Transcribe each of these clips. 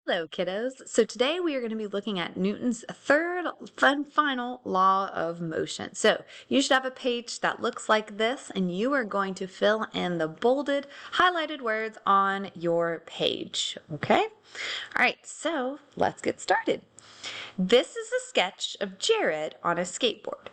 Hello, kiddos. So today we are going to be looking at Newton's third and final law of motion. So you should have a page that looks like this, and you are going to fill in the bolded, highlighted words on your page. Okay? All right, so let's get started. This is a sketch of Jared on a skateboard.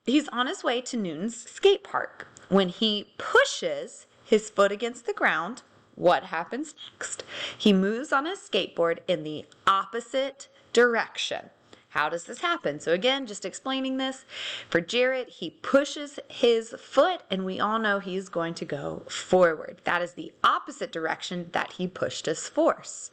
He's on his way to Newton's skate park. When he pushes his foot against the ground, what happens next? He moves on his skateboard in the opposite direction. How does this happen? So again, just explaining this. For Jared, he pushes his foot, and we all know he's going to go forward. That is the opposite direction that he pushed his force.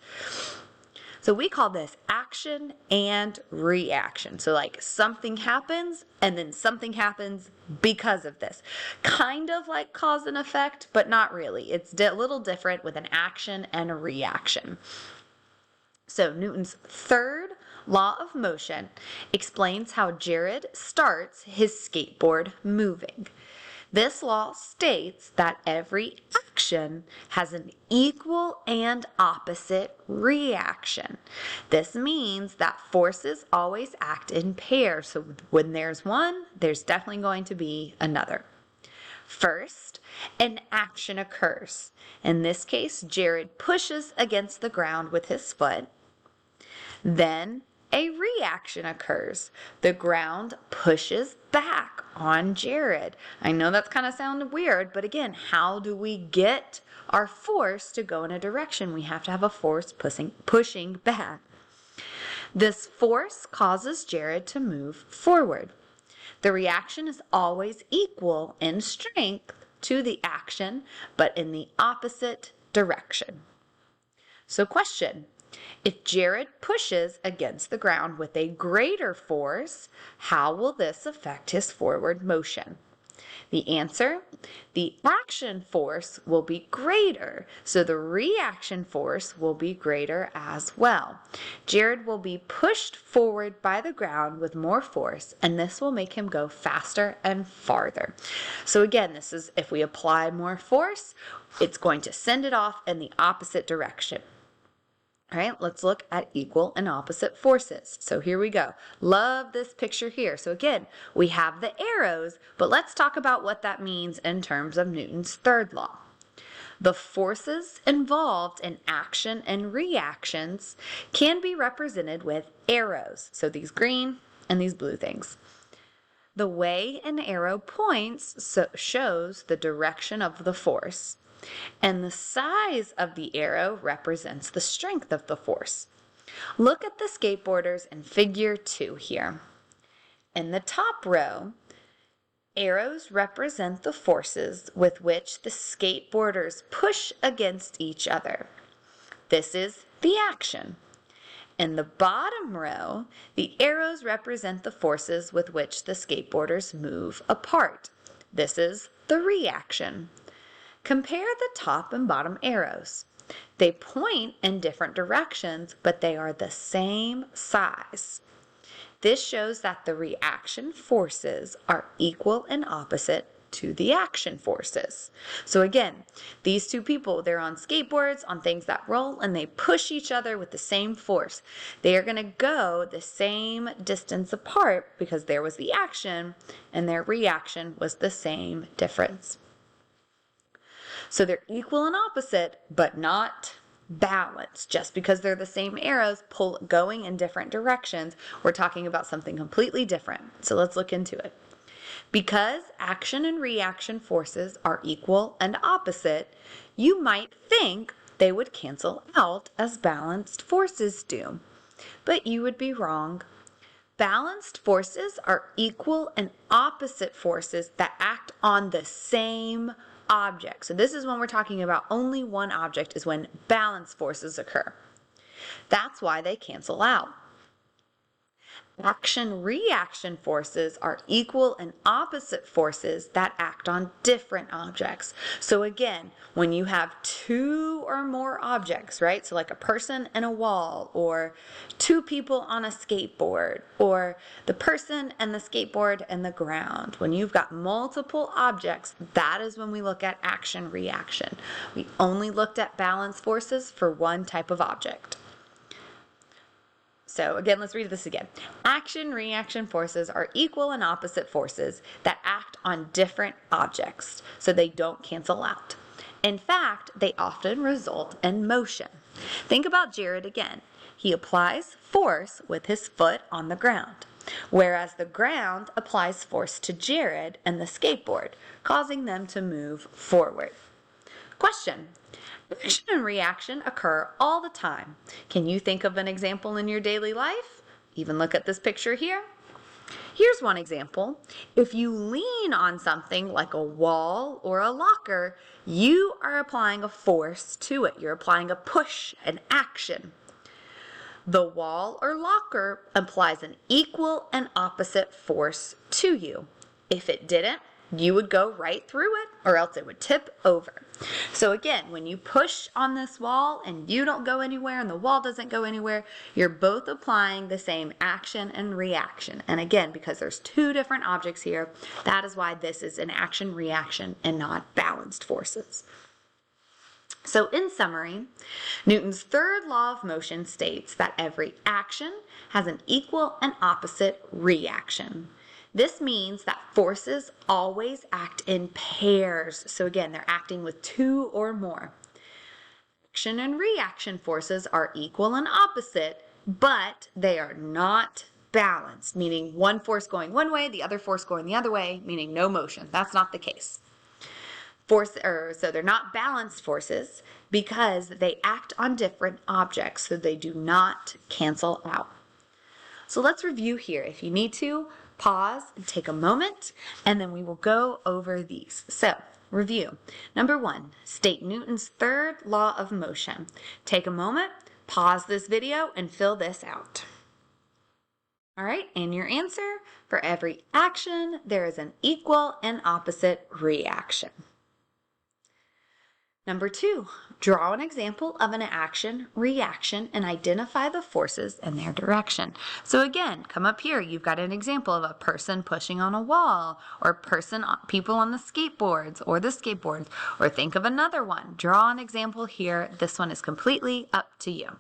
So we call this action and reaction. So like something happens and then something happens because of this. Kind of like cause and effect, but not really. It's a little different with an action and a reaction. So Newton's third law of motion explains how Jared starts his skateboard moving. This law states that every action has an equal and opposite reaction. This means that forces always act in pairs. So when there's one, there's definitely going to be another. First, an action occurs. In this case, Jared pushes against the ground with his foot. Then a reaction occurs. The ground pushes back on Jared. I know that's kind of sounding weird, but again, how do we get our force to go in a direction? We have to have a force pushing back. This force causes Jared to move forward. The reaction is always equal in strength to the action, but in the opposite direction. So question. If Jared pushes against the ground with a greater force, how will this affect his forward motion? The answer, the action force will be greater, so the reaction force will be greater as well. Jared will be pushed forward by the ground with more force, and this will make him go faster and farther. So again, this is if we apply more force, it's going to send it off in the opposite direction. All right, let's look at equal and opposite forces. So here we go. Love this picture here. So again, we have the arrows, but let's talk about what that means in terms of Newton's third law. The forces involved in action and reactions can be represented with arrows. So these green and these blue things. The way an arrow points shows the direction of the force. And the size of the arrow represents the strength of the force. Look at the skateboarders in figure 2 here. In the top row, arrows represent the forces with which the skateboarders push against each other. This is the action. In the bottom row, the arrows represent the forces with which the skateboarders move apart. This is the reaction. Compare the top and bottom arrows. They point in different directions, but they are the same size. This shows that the reaction forces are equal and opposite to the action forces. So again, these two people, they're on skateboards, on things that roll, and they push each other with the same force. They are going to go the same distance apart because there was the action and their reaction was the same difference. So they're equal and opposite, but not balanced. Just because they're the same arrows going in different directions, we're talking about something completely different. So let's look into it. Because action and reaction forces are equal and opposite, you might think they would cancel out as balanced forces do. But you would be wrong. Balanced forces are equal and opposite forces that act on the same object. So this is when we're talking about only one object is when balance forces occur. That's why they cancel out. Action-reaction forces are equal and opposite forces that act on different objects. So again, when you have two or more objects, right? So like a person and a wall, or two people on a skateboard, or the person and the skateboard and the ground. When you've got multiple objects, that is when we look at action-reaction. We only looked at balance forces for one type of object. So again, let's read this again. Action-reaction forces are equal and opposite forces that act on different objects, so they don't cancel out. In fact, they often result in motion. Think about Jared again. He applies force with his foot on the ground, whereas the ground applies force to Jared and the skateboard, causing them to move forward. Question. Action and reaction occur all the time. Can you think of an example in your daily life? Even look at this picture here. Here's one example. If you lean on something like a wall or a locker, you are applying a force to it. You're applying a push, an action. The wall or locker applies an equal and opposite force to you. If it didn't, you would go right through it, or else it would tip over. So again, when you push on this wall and you don't go anywhere and the wall doesn't go anywhere, you're both applying the same action and reaction. And again, because there's two different objects here, that is why this is an action-reaction and not balanced forces. So in summary, Newton's third law of motion states that every action has an equal and opposite reaction. This means that forces always act in pairs. So again, they're acting with two or more. Action and reaction forces are equal and opposite, but they are not balanced, meaning one force going one way, the other force going the other way, meaning no motion. That's not the case. So they're not balanced forces because they act on different objects, so they do not cancel out. So let's review here. If you need to, pause and take a moment, and then we will go over these. So, review. Number 1, state Newton's third law of motion. Take a moment, pause this video, and fill this out. All right, and your answer: for every action, there is an equal and opposite reaction. Number 2, draw an example of an action, reaction, and identify the forces and their direction. So again, come up here. You've got an example of a person pushing on a wall, or people on the skateboards, or think of another one. Draw an example here. This one is completely up to you.